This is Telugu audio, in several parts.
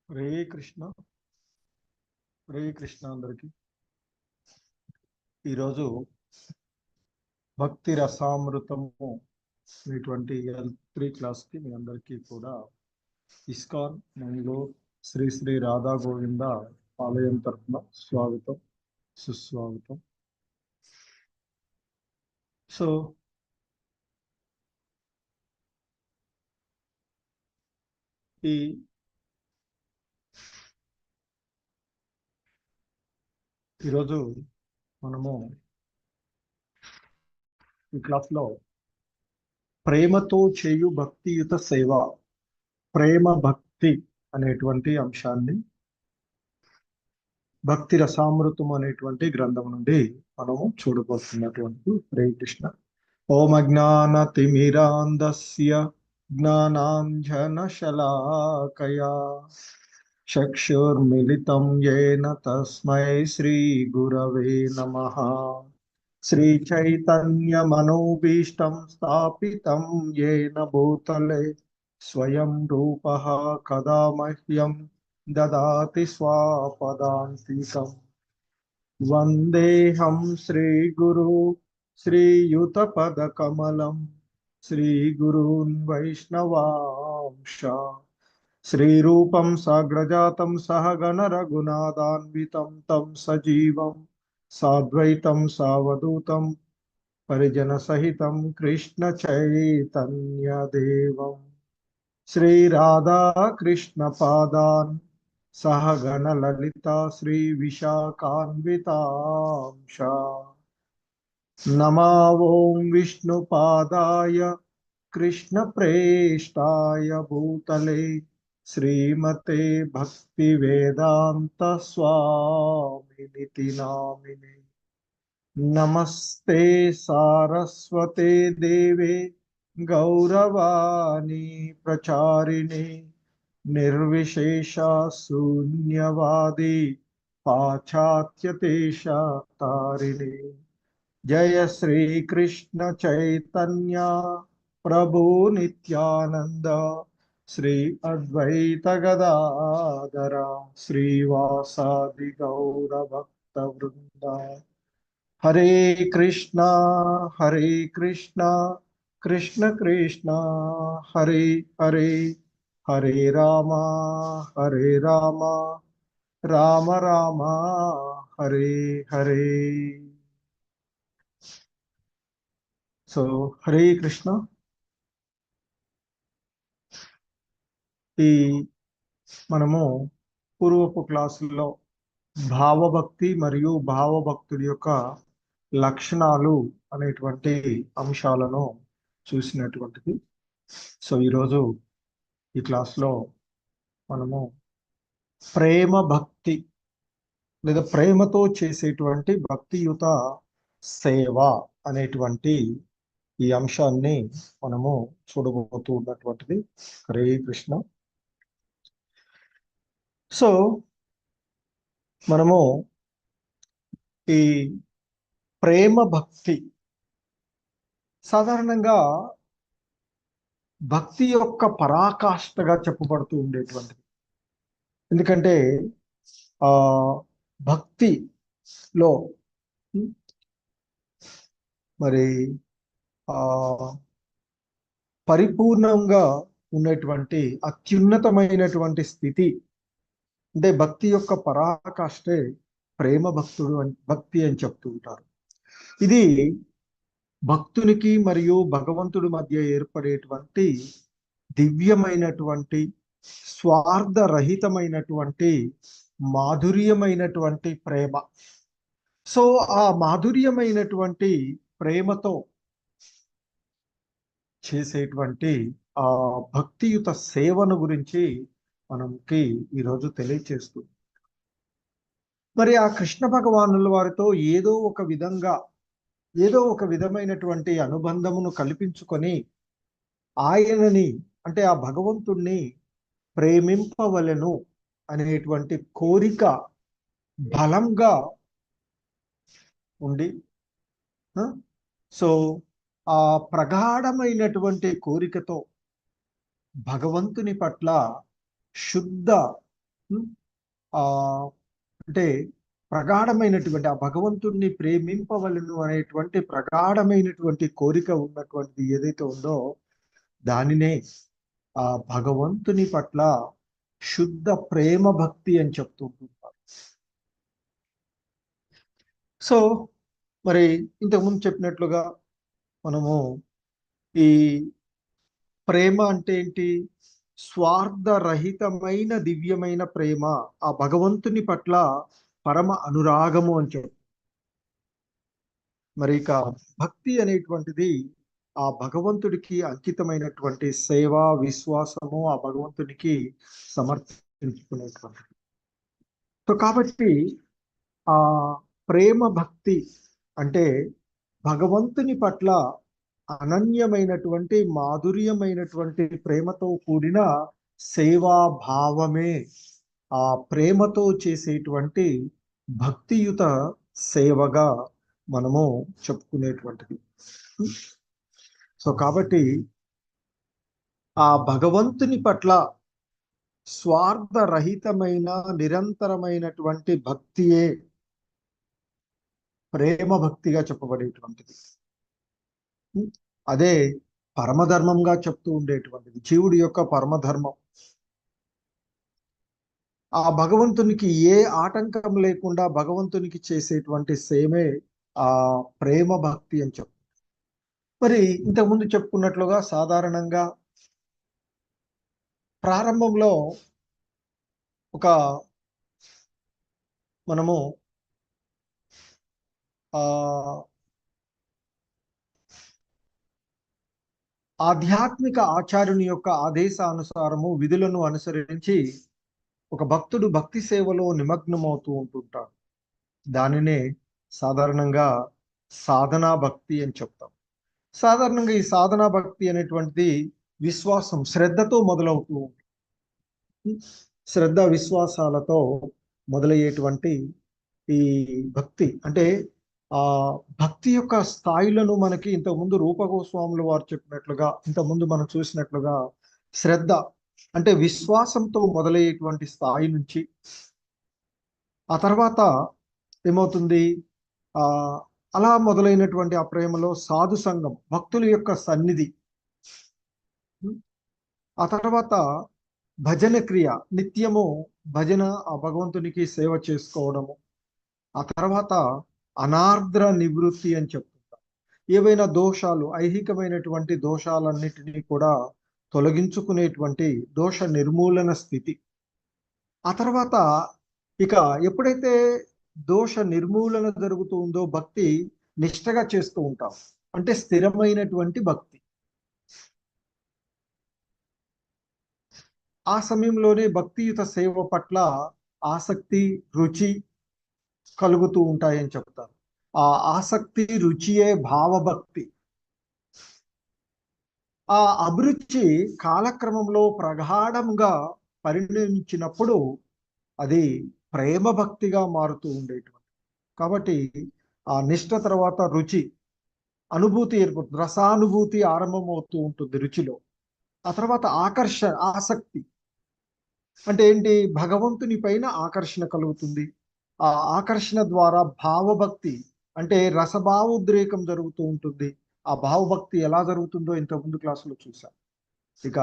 హరే కృష్ణ. హరే కృష్ణ అందరికి. ఈరోజు భక్తి రసామృతము అనేటువంటి L3 క్లాస్కి మీ అందరికీ కూడా ఇస్కాన్ మంగళూరు శ్రీ శ్రీ రాధా గోవింద ఆలయం తరఫున స్వాగతం, సుస్వాగతం. సో ఈరోజు మనము ఈ క్లాస్లో ప్రేమతో చేయు భక్తియుత సేవ, ప్రేమ భక్తి అనేటువంటి అంశాన్ని భక్తి రసామృతం అనేటువంటి గ్రంథం నుండి మనము చూడబోతున్నటువంటి. హరే కృష్ణ. ఓం అజ్ఞానతిమిరాంధస్య జ్ఞానాంజనశలాకయా చక్షుర్మిలితం యేన తస్మై శ్రీ గురవే నమః. శ్రీ చైతన్య మనోభీష్టం స్థాపితం యేన భూతలే స్వయం రూపః కదా మహ్యం దదాతి స్వపదాంతికం. వందేహం శ్రీగురు శ్రీయుతపదకమలం శ్రీగురూన్ వైష్ణవాంశ శ్రీరూపం సాగ్రజాతం సహగణ రఘునాథాన్వితం తం సజీవం సాద్వైతం సావధూతం పరిజన సహితం కృష్ణ చైతన్య దేవం శ్రీ రాధా కృష్ణ పాదాన్ సహగణ లలిత శ్రీ విశాఖాన్వితాంశ. నమో ఓం విష్ణుపాదాయ కృష్ణ ప్రేష్టాయ భూతలే శ్రీమతే భక్తి వేదాంత స్వామినితి నామినే. నమస్తే సారస్వతే దేవే గౌరవాణి ప్రచారిణే నిర్విశేష శూన్యవాది పాశ్చాత్యదేశతారిణే. జయ శ్రీ కృష్ణ చైతన్య ప్రభు నిత్యానంద శ్రీ అద్వైత గదాధర శ్రీవాసాది గౌర భక్త వృంద. హరే కృష్ణ కృష్ణ కృష్ణ హరే హరే, హరే రామ రామ రామ హరే హరే. సో హరే కృష్ణ. మనము పూర్వపు క్లాసుల్లో భావభక్తి మరియు భావభక్తుడి యొక్క లక్షణాలు అనేటువంటి అంశాలను చూసినటువంటిది. సో ఈరోజు ఈ క్లాస్లో మనము ప్రేమ భక్తి లేదా ప్రేమతో చేసేటువంటి భక్తియుత సేవ అనేటువంటి ఈ అంశాన్ని మనము చూడబోతూ ఉన్నటువంటిది. హరే కృష్ణ. సో మనము ఈ ప్రేమ భక్తి సాధారణంగా భక్తి యొక్క పరాకాష్ఠగా చెప్పబడుతూ ఉండేటువంటిది. ఎందుకంటే భక్తిలో మరి పరిపూర్ణంగా ఉన్నటువంటి అత్యున్నతమైనటువంటి స్థితి అంటే భక్తి యొక్క పరాకాష్ఠే ప్రేమ భక్తి అని చెప్తూ ఉంటారు. ఇది భక్తునికి మరియు భగవంతుడి మధ్య ఏర్పడేటువంటి దివ్యమైనటువంటి స్వార్థరహితమైనటువంటి మాధుర్యమైనటువంటి ప్రేమ. సో ఆ మాధుర్యమైనటువంటి ప్రేమతో చేసేటువంటి ఆ భక్తియుత సేవను గురించి మనకి ఈరోజు తెలియచేస్తూ, మరి ఆ కృష్ణ భగవానుల వారితో ఏదో ఒక విధమైనటువంటి అనుబంధమును కల్పించుకొని ఆయనని అంటే ఆ భగవంతుణ్ణి ప్రేమింపవలెను అనేటువంటి కోరిక బలంగా ఉండి, సో ఆ ప్రగాఢమైనటువంటి కోరికతో భగవంతుని పట్ల శుద్ధ ఉం? ఆ అంటే ప్రగాఢమైనటువంటి ఆ భగవంతుణ్ణి ప్రేమింపవలను అనేటువంటి ప్రగాఢమైనటువంటి కోరిక ఉన్నటువంటిది ఏదైతే ఉందో దానినే ఆ భగవంతుని పట్ల శుద్ధ ప్రేమ భక్తి అని చెప్తూ ఉంటారు. సో మరి ఇంతకుముందు చెప్పినట్లుగా మనము ఈ ప్రేమ అంటే ఏంటి? స్వార్థరహితమైన దివ్యమైన ప్రేమ, ఆ భగవంతుని పట్ల పరమ అనురాగము అని చెప్పు. మరి ఇక భక్తి అనేటువంటిది ఆ భగవంతుడికి అంకితమైనటువంటి సేవ, విశ్వాసము ఆ భగవంతునికి సమర్పించుకునేటువంటిది. సో కాబట్టి ఆ ప్రేమ భక్తి అంటే భగవంతుని పట్ల అనన్యమైనటువంటి మాధుర్యమైనటువంటి ప్రేమతో కూడిన సేవా భావమే ఆ ప్రేమతో చేసేటువంటి భక్తియుత సేవగా మనము చెప్పుకునేటువంటిది. సో కాబట్టి ఆ భగవంతుని పట్ల స్వార్థరహితమైన నిరంతరమైనటువంటి భక్తియే ప్రేమ భక్తిగా చెప్పబడేటువంటిది. అదే పరమధర్మంగా చెప్తూ ఉండేటువంటిది, జీవుడి యొక్క పరమధర్మం. ఆ భగవంతునికి ఏ ఆటంకం లేకుండా భగవంతునికి చేసేటువంటి సేమే ఆ ప్రేమ భక్తి అని చెప్పు. మరి ఇంతకుముందు చెప్పుకున్నట్లుగా సాధారణంగా ప్రారంభంలో ఒక మనము ఆ ఆధ్యాత్మిక ఆచార్యుని యొక్క ఆదేశానుసారము విధులను అనుసరించి ఒక భక్తుడు భక్తి సేవలో నిమగ్నమవుతూ ఉంటుంటాడు. దానినే సాధారణంగా సాధనా భక్తి అని చెప్తాం. సాధారణంగా ఈ సాధనా భక్తి అనేటువంటిది విశ్వాసం, శ్రద్ధతో మొదలవుతూ ఉంటుంది. శ్రద్ధ విశ్వాసాలతో మొదలయ్యేటువంటి ఈ భక్తి అంటే ఆ భక్తి యొక్క స్థాయిలను మనకి ఇంతకుముందు రూపగోస్వాములు వారు చెప్పినట్లుగా, ఇంతకుముందు మనం చూసినట్లుగా శ్రద్ధ అంటే విశ్వాసంతో మొదలయ్యేటువంటి స్థాయి నుంచి ఆ తర్వాత ఏమవుతుంది, ఆ అలా మొదలైనటువంటి ఆ ప్రేమలో సాధు సంఘం, భక్తుల యొక్క సన్నిధి, ఆ తర్వాత భజన క్రియ, నిత్యము భజన ఆ భగవంతునికి సేవ చేసుకోవడము, ఆ తర్వాత అనార్ద్ర నివృత్తి అని చెప్తుంటారు. ఏవైనా దోషాలు, ఐహికమైనటువంటి దోషాలన్నిటినీ కూడా తొలగించుకునేటువంటి దోష నిర్మూలన స్థితి. ఆ తర్వాత ఇక ఎప్పుడైతే దోష నిర్మూలన జరుగుతూ ఉందో భక్తి నిష్టగా చేస్తూ ఉంటాం, అంటే స్థిరమైనటువంటి భక్తి. ఆ సమయంలోనే భక్తియుత సేవ పట్ల ఆసక్తి, రుచి కలుగుతూ ఉంటాయని చెప్తారు. ఆ ఆసక్తి, రుచియే భావభక్తి. ఆ అభిరుచి కాలక్రమంలో ప్రగాఢంగా పరిణమించినప్పుడు అది ప్రేమ భక్తిగా మారుతూ ఉండేటువంటి. కాబట్టి ఆ నిష్ట తర్వాత రుచి, అనుభూతి ఏర్పడుతుంది, రసానుభూతి ఆరంభం అవుతూ ఉంటుంది రుచిలో. ఆ తర్వాత ఆసక్తి అంటే ఏంటి? భగవంతుని పైన ఆకర్షణ కలుగుతుంది. ఆ ఆకర్షణ ద్వారా భావభక్తి అంటే రసభావోద్రేకం జరుగుతూ ఉంటుంది. ఆ భావభక్తి ఎలా జరుగుతుందో ఇంతకుముందు క్లాసులో చూసాం. ఇక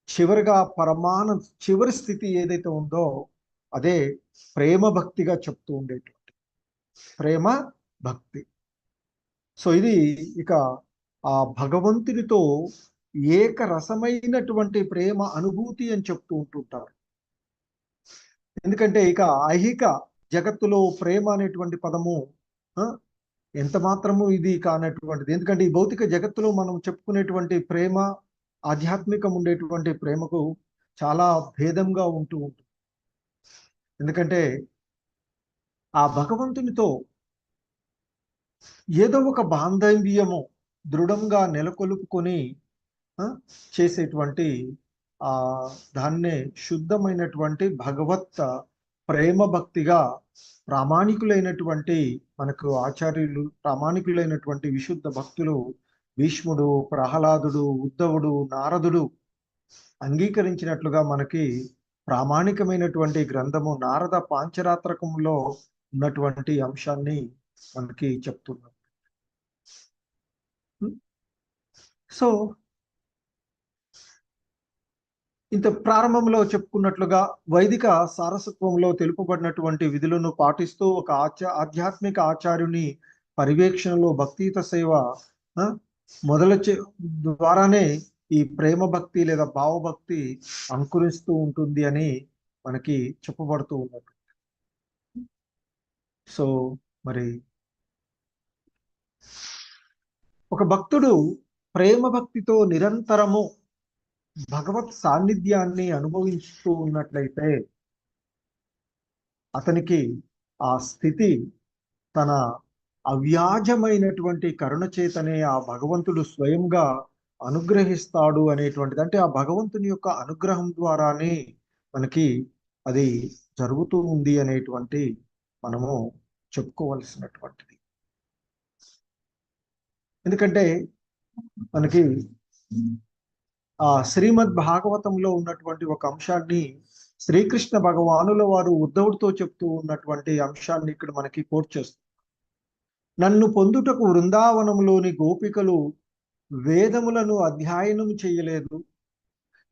చివరిగా చివరి స్థితి ఏదైతే ఉందో అదే ప్రేమ భక్తిగా చెప్తూ ఉండేటువంటి ప్రేమ భక్తి. సో ఇది ఇక ఆ భగవంతునితో ఏకరసమైనటువంటి ప్రేమ అనుభూతి అని చెప్తూ ఉంటుంటారు. ఎందుకంటే ఇక ఐహిక జగత్తులో ప్రేమ అనేటువంటి పదము ఎంత మాత్రము ఇది కానటువంటిది. ఎందుకంటే ఈ భౌతిక జగత్తులో మనం చెప్పుకునేటువంటి ప్రేమ, ఆధ్యాత్మికం ఉండేటువంటి ప్రేమకు చాలా భేదంగా ఉంటూ ఉంటుంది. ఎందుకంటే ఆ భగవంతునితో ఏదో ఒక బాంధవ్యము దృఢంగా నెలకొల్పుకొని చేసేటువంటి ఆ దాన్నే శుద్ధమైనటువంటి భగవత్ ప్రేమ భక్తిగా ప్రామాణికులైనటువంటి మనకు ఆచార్యులు, ప్రామాణికులైనటువంటి విశుద్ధ భక్తులు భీష్ముడు, ప్రహ్లాదుడు, ఉద్ధవుడు, నారదుడు అంగీకరించినట్లుగా మనకి ప్రామాణికమైనటువంటి గ్రంథము నారద పాంచరాత్రకంలో ఉన్నటువంటి అంశాన్ని మనకి చెప్తున్నాం. సో ఇంత ప్రారంభంలో చెప్పుకున్నట్లుగా వైదిక సారసత్వంలో తెలుపబడినటువంటి విధులను పాటిస్తూ ఒక ఆధ్యాత్మిక ఆచార్యుని పర్యవేక్షణలో భక్తియుత సేవ మొదలు ద్వారానే ఈ ప్రేమ భక్తి లేదా భావభక్తి అంకురిస్తూ ఉంటుంది అని మనకి చెప్పబడుతూ ఉన్నట్టు. సో మరి ఒక భక్తుడు ప్రేమ భక్తితో నిరంతరము భగవత్ సాన్నిధ్యాన్ని అనుభవిస్తూ ఉన్నట్లయితే అతనికి ఆ స్థితి తన అవ్యాజమైనటువంటి కరుణ చేతనే ఆ భగవంతుడు స్వయంగా అనుగ్రహిస్తాడు అనేటువంటిది. అంటే ఆ భగవంతుని యొక్క అనుగ్రహం ద్వారానే మనకి అది జరుగుతూ ఉంది అనేటువంటి మనము చెప్పుకోవలసినటువంటిది. ఎందుకంటే మనకి ఆ శ్రీమద్ భాగవతంలో ఉన్నటువంటి ఒక అంశాన్ని శ్రీకృష్ణ భగవానుల వారు ఉద్ధవుడితో చెప్తూ ఉన్నటువంటి అంశాన్ని ఇక్కడ మనకి కోట్ చేస్తారు. నన్ను పొందుటకు వృందావనంలోని గోపికలు వేదములను అధ్యయనం చేయలేదు,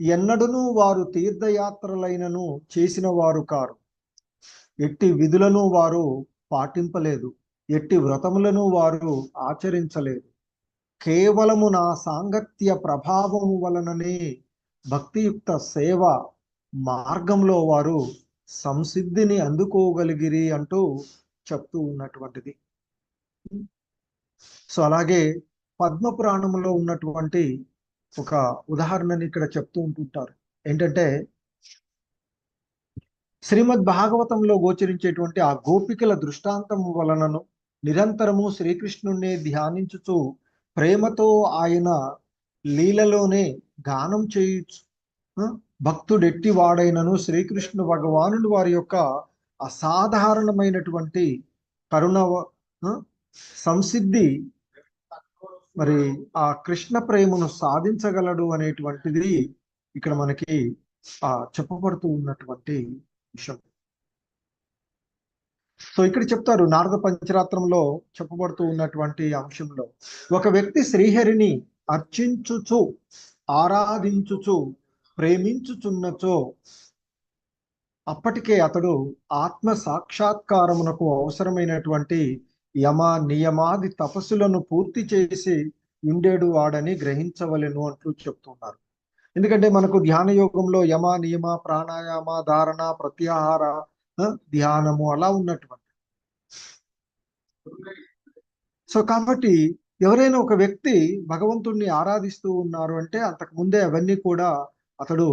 ఎన్నడూనూ వారు తీర్థయాత్రలైనను చేసిన వారు కారు, ఎట్టి విధులను వారు పాటింపలేదు, ఎట్టి వ్రతములను వారు ఆచరించలేదు, కేవలము నా సాంగత్య ప్రభావము వలననే భక్తియుక్త సేవ మార్గంలో వారు సంసిద్ధిని అందుకోగలిగిరి అంటూ చెప్తూ ఉన్నటువంటిది. సో అలాగే పద్మ పురాణంలో ఉన్నటువంటి ఒక ఉదాహరణని ఇక్కడ చెప్తూ ఉంటుంటారు. ఏంటంటే శ్రీమద్ భాగవతంలో గోచరించేటువంటి ఆ గోపికల దృష్టాంతం వలనను నిరంతరము శ్రీకృష్ణుణ్ణి ధ్యానించుచు ప్రేమతో ఆయన లీలలోనే గానం చేయొచ్చు భక్తుడెట్టి వాడైనను శ్రీకృష్ణ భగవానుడు వారి యొక్క అసాధారణమైనటువంటి కరుణ సంసిద్ధి మరి ఆ కృష్ణ ప్రేమను సాధించగలడు అనేటువంటిది ఇక్కడ మనకి చెప్పబడుతూ ఉన్నటువంటి విషయం. సో ఇక్కడ చెప్తారు నారద పంచరాత్రంలో చెప్పబడుతూ ఉన్నటువంటి అంశంలో, ఒక వ్యక్తి శ్రీహరిని అర్చించుచు ఆరాధించుచు ప్రేమించుచున్నచో అప్పటికే అతడు ఆత్మ సాక్షాత్కారమునకు అవసరమైనటువంటి యమ నియమాది తపస్సులను పూర్తి చేసి ఉండేడు వాడని గ్రహించవలెను అంటూ చెప్తున్నారు. ఎందుకంటే మనకు ధ్యాన యోగంలో యమ నియమ ప్రాణాయామ ధారణ ప్రత్యాహార ధ్యానము అలా ఉన్నటువంటి. సో కాబట్టి ఎవరైనా ఒక వ్యక్తి భగవంతుణ్ణి ఆరాధిస్తూ ఉన్నారు అంటే అంతకు ముందే అవన్నీ కూడా అతడు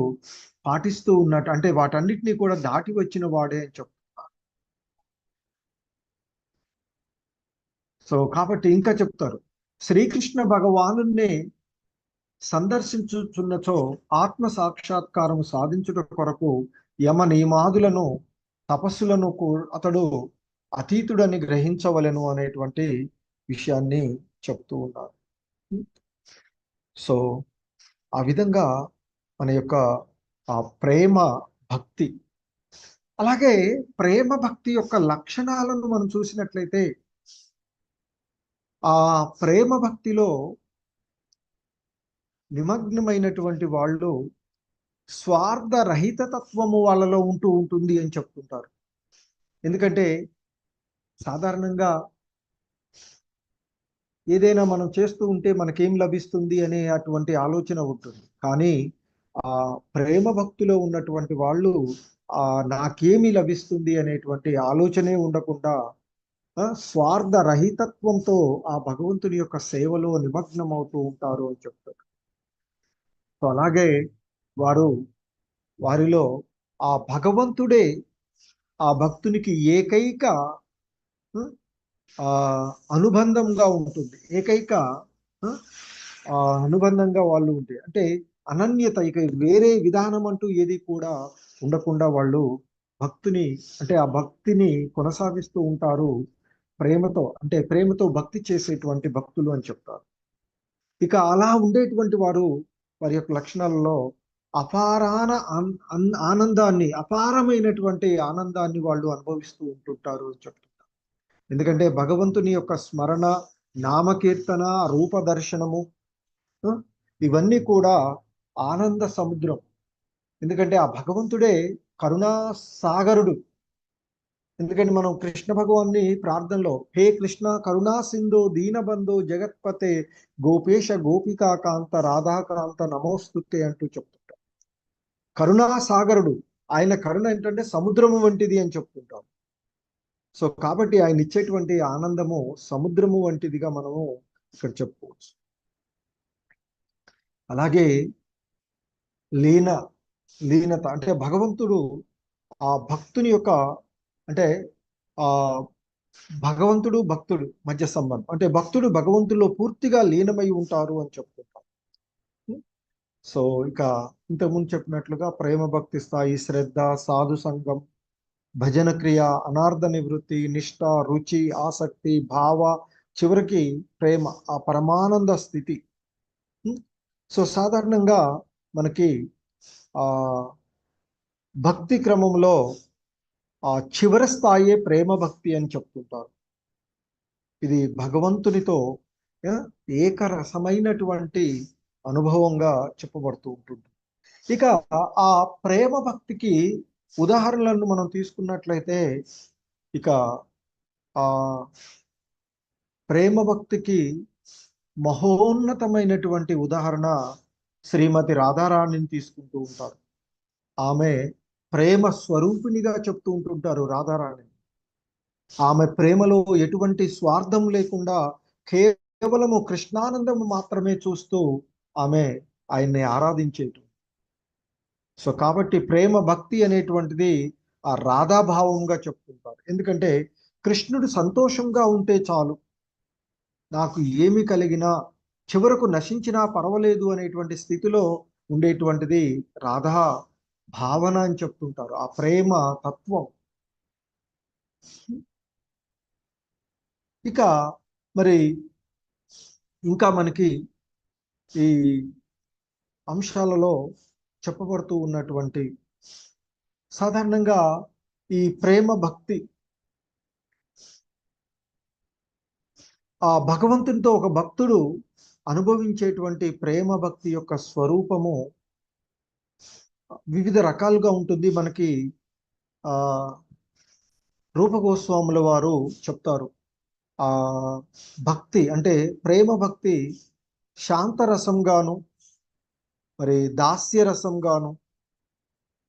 పాటిస్తూ ఉన్నట్టు, అంటే వాటన్నిటినీ కూడా దాటి వచ్చిన వాడే అని చెప్తున్నారు. సో కాబట్టి ఇంకా చెప్తారు, శ్రీకృష్ణ భగవానుణ్ణి సందర్శించుచున్నచో ఆత్మ సాక్షాత్కారము సాధించుట కొరకు యమ నియమాదులను తపస్సులను అతడు అతీతుడని గ్రహించవలెను అనేటువంటి విషయాన్ని చెప్తూ ఉన్నారు. సో ఆ విధంగా మన యొక్క ఆ ప్రేమ భక్తి, అలాగే ప్రేమ భక్తి యొక్క లక్షణాలను మనం చూసినట్లయితే ఆ ప్రేమ భక్తిలో నిమగ్నమైనటువంటి వాళ్ళు స్వార్థ రహిత తత్వము వాళ్ళలో ఉంటూ ఉంటుంది అని చెప్తుంటారు. ఎందుకంటే సాధారణంగా ఏదైనా మనం చేస్తూ ఉంటే మనకేం లభిస్తుంది అనే అటువంటి ఆలోచన ఉంటుంది. కానీ ఆ ప్రేమ భక్తిలో ఉన్నటువంటి వాళ్ళు నాకేమి లభిస్తుంది అనేటువంటి ఆలోచనే ఉండకుండా స్వార్థ రహితత్వంతో ఆ భగవంతుని యొక్క సేవలో నిమగ్నం అవుతూ ఉంటారు అని చెప్తారు. సో అలాగే వారిలో ఆ భగవంతుడే ఆ భక్తునికి ఏకైక అనుబంధంగా ఉంటుంది, ఏకైక అనుబంధంగా వాళ్ళు ఉంటాయి. అంటే అనన్యత, ఇక వేరే విధానం అంటూ ఏది కూడా ఉండకుండా వాళ్ళు భక్తుని, అంటే ఆ భక్తిని కొనసాగిస్తూ ఉంటారు ప్రేమతో, అంటే ప్రేమతో భక్తి చేసేటువంటి భక్తులు అని చెప్తారు. ఇక అలా ఉండేటువంటి వారి యొక్క లక్షణాలలో అపారాన ఆనందాన్ని, అపారమైనటువంటి ఆనందాన్ని వాళ్ళు అనుభవిస్తూ ఉంటుంటారు అని చెప్తున్నారు. ఎందుకంటే భగవంతుని యొక్క స్మరణ, నామకీర్తన, రూపదర్శనము, ఆ, ఇవన్నీ కూడా ఆనంద సముద్రం. ఎందుకంటే ఆ భగవంతుడే కరుణా సాగరుడు. ఎందుకంటే మనం కృష్ణ భగవాన్ని ప్రార్థనలో హే కృష్ణ కరుణా సింధు దీనబంధు జగత్పతే గోపేశ గోపికా కాంత రాధాకాంత నమోస్తుతే అంటూ చెప్తుంటాం. కరుణా సాగరుడు, ఆయన కరుణ ఏంటంటే సముద్రము వంటిది అని చెప్తుంటాం. సో కాబట్టి ఆయన ఇచ్చేటువంటి ఆనందము సముద్రము వంటిదిగా మనము ఇక్కడ చెప్పుకోవచ్చు. అలాగే లీన లీనత అంటే భగవంతుడు ఆ భక్తుని యొక్క అంటే ఆ భగవంతుడు భక్తుడు మధ్య సంబంధం. అంటే భక్తుడు భగవంతుల్లో పూర్తిగా లీనమై ఉంటారు అని చెప్తుంటారు. సో ఇక ఇంతకుముందు చెప్పినట్లుగా ప్రేమ భక్తి స్థాయి, శ్రద్ధ, సాధు సంఘం, భజన క్రియ, అనార్థ నివృత్తి, నిష్ఠ, రుచి, ఆసక్తి, భావ, చివరికి ప్రేమ, ఆ పరమానంద స్థితి. సో సాధారణంగా మనకి ఆ భక్తి క్రమంలో ఆ చివరి స్థాయే ప్రేమ భక్తి అని చెప్తుంటారు. ఇది భగవంతునితో ఏకరసమైనటువంటి అనుభవంగా చెప్పబడుతూ ఉంటుంది. ఇక ఆ ప్రేమ భక్తికి ఉదాహరణలను మనం తీసుకున్నట్లయితే ఇక ఆ ప్రేమ భక్తికి మహోన్నతమైనటువంటి ఉదాహరణ శ్రీమతి రాధారాణిని తీసుకుంటూ ఉంటారు. ఆమె ప్రేమ స్వరూపిణిగా చెప్తూ ఉంటుంటారు రాధారాణి. ఆమె ప్రేమలో ఎటువంటి స్వార్థం లేకుండా కేవలము కృష్ణానందము మాత్రమే చూస్తూ ఆమె ఆయన్ని ఆరాధించేటు. సో కాబట్టి ప్రేమ భక్తి అనేటువంటిది ఆ రాధాభావంగా చెప్తుంటారు. ఎందుకంటే కృష్ణుడు సంతోషంగా ఉంటే చాలు, నాకు ఏమి కలిగినా చివరకు నశించినా పర్వాలేదు అనేటువంటి స్థితిలో ఉండేటువంటిది రాధా భావన అని చెప్తుంటారు. ఆ ప్రేమ తత్వం. ఇక మరి ఇంకా మనకి ఈ అంశాలలో చెప్పబడుతూ ఉన్నటువంటి సాధారణంగా ఈ ప్రేమ భక్తి ఆ భగవంతునితో ఒక భక్తుడు అనుభవించేటువంటి ప్రేమ భక్తి యొక్క స్వరూపము వివిధ రకాలుగా ఉంటుంది. మనకి ఆ రూపగోస్వాముల వారు చెప్తారు, ఆ భక్తి అంటే ప్రేమ భక్తి శాంతరసంగాను, మరి దాస్యరసంగాను,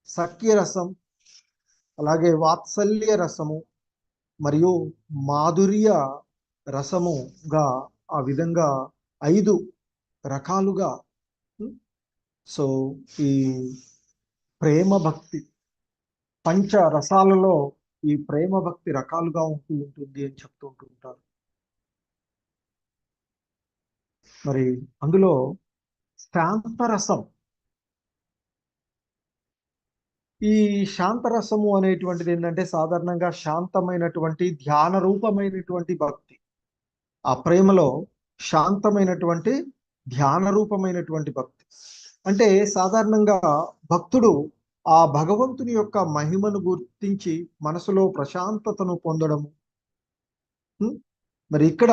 సఖ్యరసం, అలాగే వాత్సల్య రసము మరియు మాధుర్య రసముగా ఆ విధంగా 5 రకాలుగా సో ఈ ప్రేమ భక్తి పంచ రసాలలో ఈ ప్రేమ భక్తి రకాలుగా ఉంటుంది అని చెప్తూ ఉంటుంటారు. మరి అందులో శాంతరసం, ఈ శాంతరసము అనేటువంటిది ఏంటంటే సాధారణంగా శాంతమైనటువంటి ధ్యాన రూపమైనటువంటి భక్తి. ఆ ప్రేమలో శాంతమైనటువంటి ధ్యాన రూపమైనటువంటి భక్తి అంటే సాధారణంగా భక్తుడు ఆ భగవంతుని యొక్క మహిమను గుర్తించి మనసులో ప్రశాంతతను పొందడము. మరి ఇక్కడ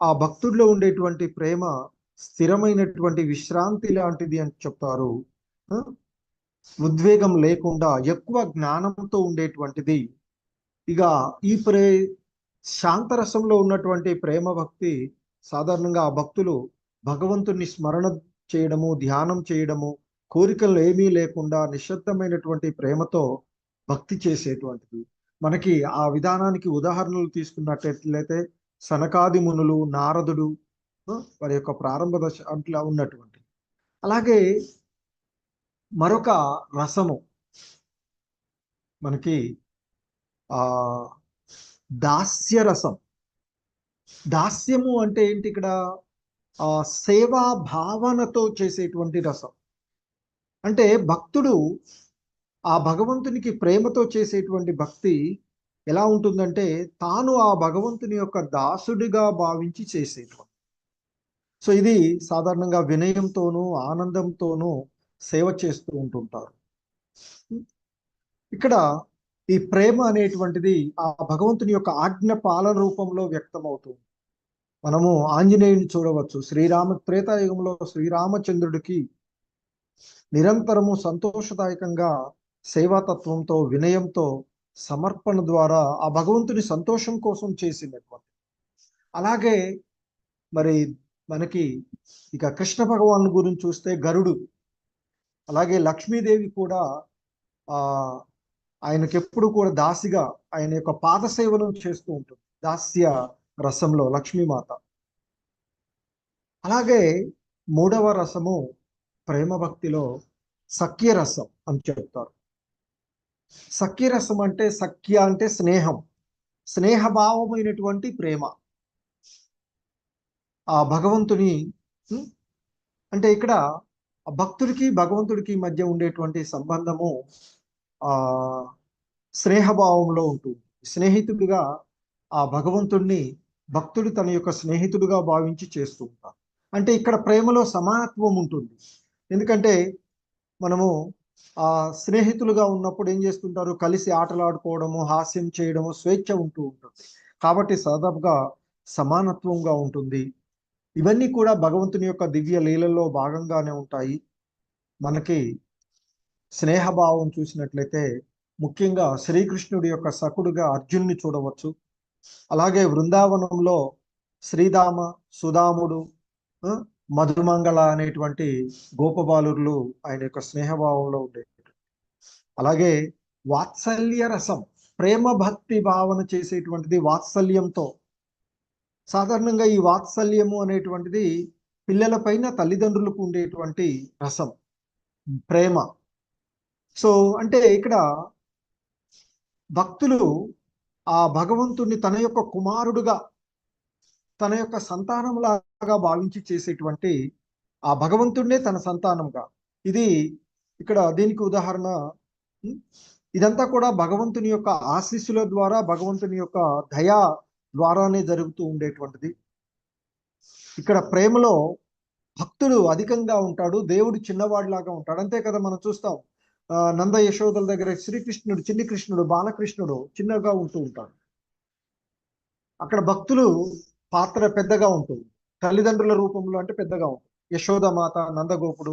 ఆ భక్తుడిలో ఉండేటువంటి ప్రేమ స్థిరమైనటువంటి విశ్రాంతి లాంటిది అని చెప్తారు. ఉద్వేగం లేకుండా ఎక్కువ జ్ఞానంతో ఉండేటువంటిది. ఇక ఈ శాంతరసంలో ఉన్నటువంటి ప్రేమ భక్తి సాధారణంగా ఆ భక్తులు భగవంతుని స్మరణ చేయడము, ధ్యానం చేయడము, కోరికలు ఏమీ లేకుండా నిశ్శబ్దమైనటువంటి ప్రేమతో భక్తి చేసేటువంటిది. మనకి ఆ విధానానికి ఉదాహరణలు తీసుకున్నట్లయితే సనకాది మునులు, నారదుడు వారి యొక్క ప్రారంభ దశ అట్లా ఉన్నటువంటి. అలాగే మరొక రసము మనకి ఆ దాస్యరసం. దాస్యము అంటే ఏంటి? ఇక్కడ ఆ సేవా భావనతో చేసేటువంటి రసం. అంటే భక్తుడు ఆ భగవంతునికి ప్రేమతో చేసేటువంటి భక్తి ఎలా ఉంటుందంటే తాను ఆ భగవంతుని యొక్క దాసుడిగా భావించి చేసేటువంటి. సో ఇది సాధారణంగా వినయంతోనూ ఆనందంతోనూ సేవ చేస్తూ ఉంటుంటారు. ఇక్కడ ఈ ప్రేమ అనేటువంటిది ఆ భగవంతుని యొక్క ఆజ్ఞ పాలన రూపంలో వ్యక్తమవుతుంది. మనము ఆంజనేయుని చూడవచ్చు. త్రేతాయుగంలో శ్రీరామచంద్రుడికి నిరంతరము సంతోషదాయకంగా సేవాతత్వంతో, వినయంతో, సమర్పణ ద్వారా ఆ భగవంతుని సంతోషం కోసం చేసినటువంటి. అలాగే మరి మనకి ఇక కృష్ణ భగవాను గురించి చూస్తే గరుడు, అలాగే లక్ష్మీదేవి కూడా ఆ ఆయనకెప్పుడు కూడా దాసిగా ఆయన యొక్క పాద సేవలను చేస్తూ ఉంటుంది, దాస్య రసంలో లక్ష్మీమాత. అలాగే మూడవ రసము ప్రేమ భక్తిలో సఖ్య రసం అని చెప్తారు. సఖ్య రసం అంటే, సఖ్య అంటే స్నేహం, స్నేహభావమైనటువంటి ప్రేమ. ఆ భగవంతుని అంటే ఇక్కడ భక్తుడికి భగవంతుడికి మధ్య ఉండేటువంటి సంబంధము ఆ స్నేహభావంలో ఉంటుంది. స్నేహితుడిగా ఆ భగవంతుణ్ణి భక్తుడు తన యొక్క స్నేహితుడిగా భావించి చేస్తూ ఉంటారు. అంటే ఇక్కడ ప్రేమలో సమానత్వం ఉంటుంది. ఎందుకంటే మనము ఆ స్నేహితులుగా ఉన్నప్పుడు ఏం చేస్తుంటారు, కలిసి ఆటలాడుకోవడము, హాస్యం చేయడము, స్వేచ్ఛ ఉంటూ ఉంటుంది. కాబట్టి దాదాపుగా సమానత్వంగా ఉంటుంది. ఇవన్నీ కూడా భగవంతుని యొక్క దివ్య లీలల్లో భాగంగానే ఉంటాయి. మనకి స్నేహభావం చూసినట్లయితే ముఖ్యంగా శ్రీకృష్ణుడి యొక్క సఖుడుగా అర్జున్ని చూడవచ్చు. అలాగే బృందావనంలో శ్రీదామ, సుదాముడు, మధుమంగళ అనేటువంటి గోపబాలురులు ఆయన యొక్క స్నేహభావంలో ఉండే. అలాగే వాత్సల్య రసం, ప్రేమ భక్తి భావన చేసేటువంటిది వాత్సల్యంతో. సాధారణంగా ఈ వాత్సల్యము అనేటువంటిది పిల్లల పైన తల్లిదండ్రులకు ఉండేటువంటి రసం, ప్రేమ. సో అంటే ఇక్కడ భక్తులు ఆ భగవంతుణ్ణి తన యొక్క కుమారుడుగా, తన యొక్క సంతానంలాగా భావించి చేసేటువంటి ఆ భగవంతుడినే తన సంతానంగా. ఇది ఇక్కడ దీనికి ఉదాహరణ. ఇదంతా కూడా భగవంతుని యొక్క ఆశీస్సుల ద్వారా, భగవంతుని యొక్క దయా ద్వారానే జరుగుతూ ఉండేటువంటిది. ఇక్కడ ప్రేమలో భక్తుడు అధికంగా ఉంటాడు, దేవుడు చిన్నవాడిలాగా ఉంటాడు. అంతే కదా, మనం చూస్తాం నంద యశోదల దగ్గర శ్రీకృష్ణుడు, చిన్ని కృష్ణుడు, బాలకృష్ణుడు చిన్నగా ఉంటూ ఉంటాడు. అక్కడ భక్తులు పాత్ర పెద్దగా ఉంటుంది, తల్లిదండ్రుల రూపంలో అంటే పెద్దగా ఉంటుంది. యశోదమాత, నందగోపుడు,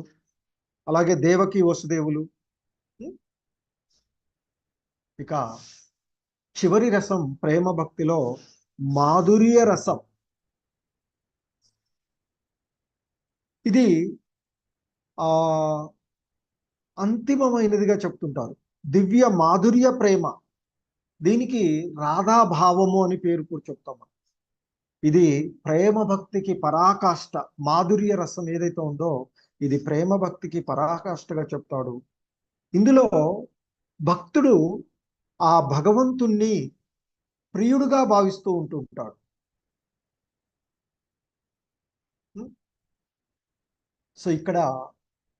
అలాగే దేవకి వసుదేవులు. ఇక చివరి రసం ప్రేమ భక్తిలో మాధుర్య రసం. ఇది ఆ అంతిమమైనదిగా చెప్తుంటారు. దివ్య మాధుర్య ప్రేమ, దీనికి రాధాభావము అని పేరు కూడా చెప్తాం. ఇది ప్రేమ భక్తికి పరాకాష్ట. మాధుర్య రసం ఏదైతే ఉందో ఇది ప్రేమ భక్తికి పరాకాష్ఠగా చెప్తాడు. ఇందులో భక్తుడు ఆ భగవంతుణ్ణి ప్రియుడుగా భావిస్తూ ఉంటుంటాడు. సో ఇక్కడ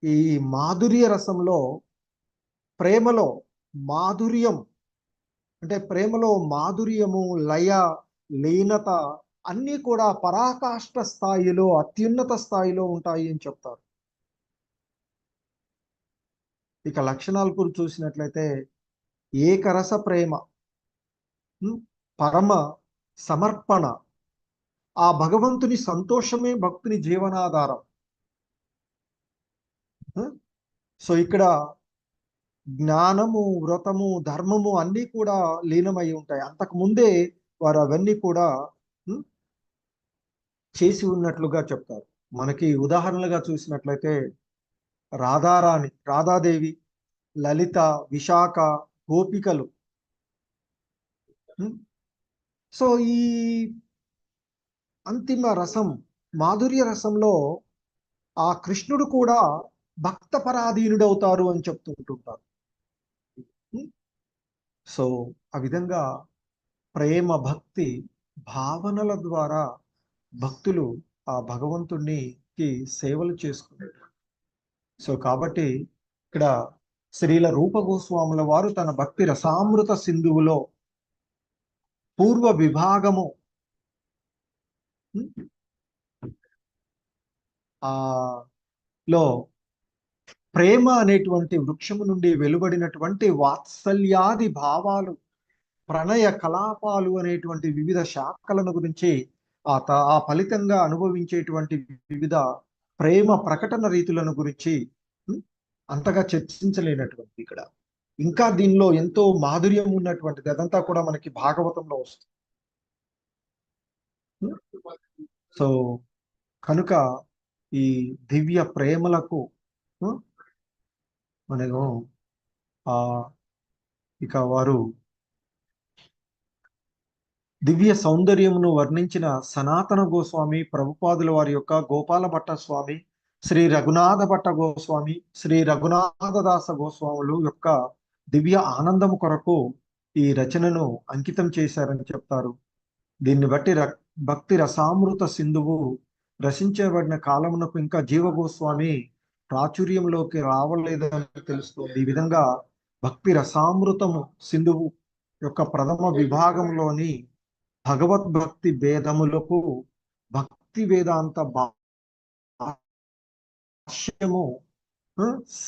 ఈ మాధుర్య రసంలో, ప్రేమలో మాధుర్యం అంటే ప్రేమలో మాధుర్యము, లయ, లీనత అన్నీ కూడా పరాకాష్ఠ స్థాయిలో, అత్యున్నత స్థాయిలో ఉంటాయి అని చెప్తారు. ఇక లక్షణాల గురించి చూసినట్లయితే ఏకరస ప్రేమ, పరమ సమర్పణ, ఆ భగవంతుని సంతోషమే భక్తుని జీవనాధారం. సో ఇక్కడ జ్ఞానము, వ్రతము, ధర్మము అన్నీ కూడా లీనమై ఉంటాయి. అంతకు ముందే వారు అవన్నీ కూడా చేసి ఉన్నట్లుగా చెప్తారు. మనకి ఉదాహరణలుగా చూసినట్లయితే రాధారాణి, రాధాదేవి, లలిత, విశాఖ, గోపికలు. సో ఈ అంతిమ రసం మాధుర్య రసంలో ఆ కృష్ణుడు కూడా భక్త పరాధీనుడవుతారు అని చెప్తుంటుంటారు. సో ఆ విధంగా ప్రేమ భక్తి భావనల ద్వారా భక్తులు ఆ భగవంతునికి సేవలు చేసుకునేది. సో కాబట్టి ఇక్కడ శ్రీల రూప గోస్వాముల వారు తన భక్తి రసామృత సింధువులో పూర్వ విభాగము లో ప్రేమ అనేటువంటి వృక్షము నుండి వెలువడినటువంటి వాత్సల్యాది భావాలు, ప్రణయ కలాపాలు అనేటువంటి వివిధ శాఖలను గురించి ఆ ఫలితంగా అనుభవించేటువంటి వివిధ ప్రేమ ప్రకటన రీతులను గురించి అంతగా చర్చించలేనటువంటి ఇక్కడ ఇంకా దీనిలో ఎంతో మాధుర్యం ఉన్నటువంటిది అదంతా కూడా మనకి భాగవతంలో వస్తుంది. సో కనుక ఈ దివ్య ప్రేమలకు మనము ఇక వారు దివ్య సౌందర్యమును వర్ణించిన సనాతన గోస్వామి ప్రభుపాదుల వారి యొక్క గోపాల భట్ట స్వామి, శ్రీ రఘునాథ భట్ట గోస్వామి, శ్రీ రఘునాథదాస గోస్వాములు యొక్క దివ్య ఆనందము కొరకు ఈ రచనను అంకితం చేశారని చెప్తారు. దీన్ని బట్టి భక్తి రసామృత సింధువు రచించబడిన కాలమునకు ఇంకా జీవ గోస్వామి ప్రాచుర్యంలోకి రావలేదని తెలుస్తుంది. ఈ విధంగా భక్తి రసామృతము సింధువు యొక్క ప్రథమ విభాగంలోని భగవద్భక్తి భేదములకు భక్తి వేదాంత భాష్యము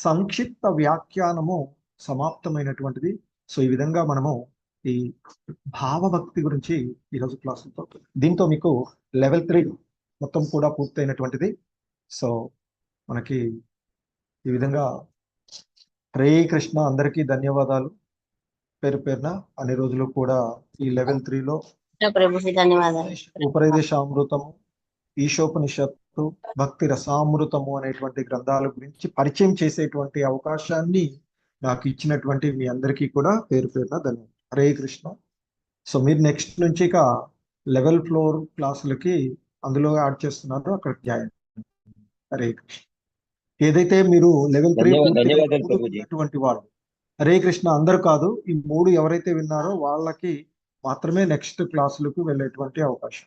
సంక్షిప్త వ్యాఖ్యానము సమాప్తమైనటువంటిది. సో ఈ విధంగా మనము ఈ భావభక్తి గురించి ఈరోజు క్లాసులతో దీంతో మీకు లెవెల్ 3 మొత్తం కూడా పూర్తయినటువంటిది. సో మనకి ఈ విధంగా హరే కృష్ణ, అందరికీ ధన్యవాదాలు పేరు పేరున. అన్ని రోజులు కూడా ఈ లెవెల్ 3లో ఉపదేశామృతము, ఈశోపనిషత్తు, భక్తి రసామృతము అనేటువంటి గ్రంథాల గురించి పరిచయం చేసేటువంటి అవకాశాన్ని నాకు ఇచ్చినటువంటి మీ అందరికీ కూడా పేరు పేరున ధన్యవాదాలు. హరే కృష్ణ. సో మీరు నెక్స్ట్ నుంచి ఇక లెవెల్ 4 క్లాసులకి అందులో యాడ్ చేస్తున్నారో అక్కడ జాయిన్. హరే కృష్ణ. ఏదైతే మీరు లెవెల్ 3 పూర్తి వాళ్ళు, హరే కృష్ణ అందరూ కాదు, ఈ 3 ఎవరైతే విన్నారో వాళ్ళకి మాత్రమే నెక్స్ట్ క్లాసులకు వెళ్ళేటువంటి అవకాశం.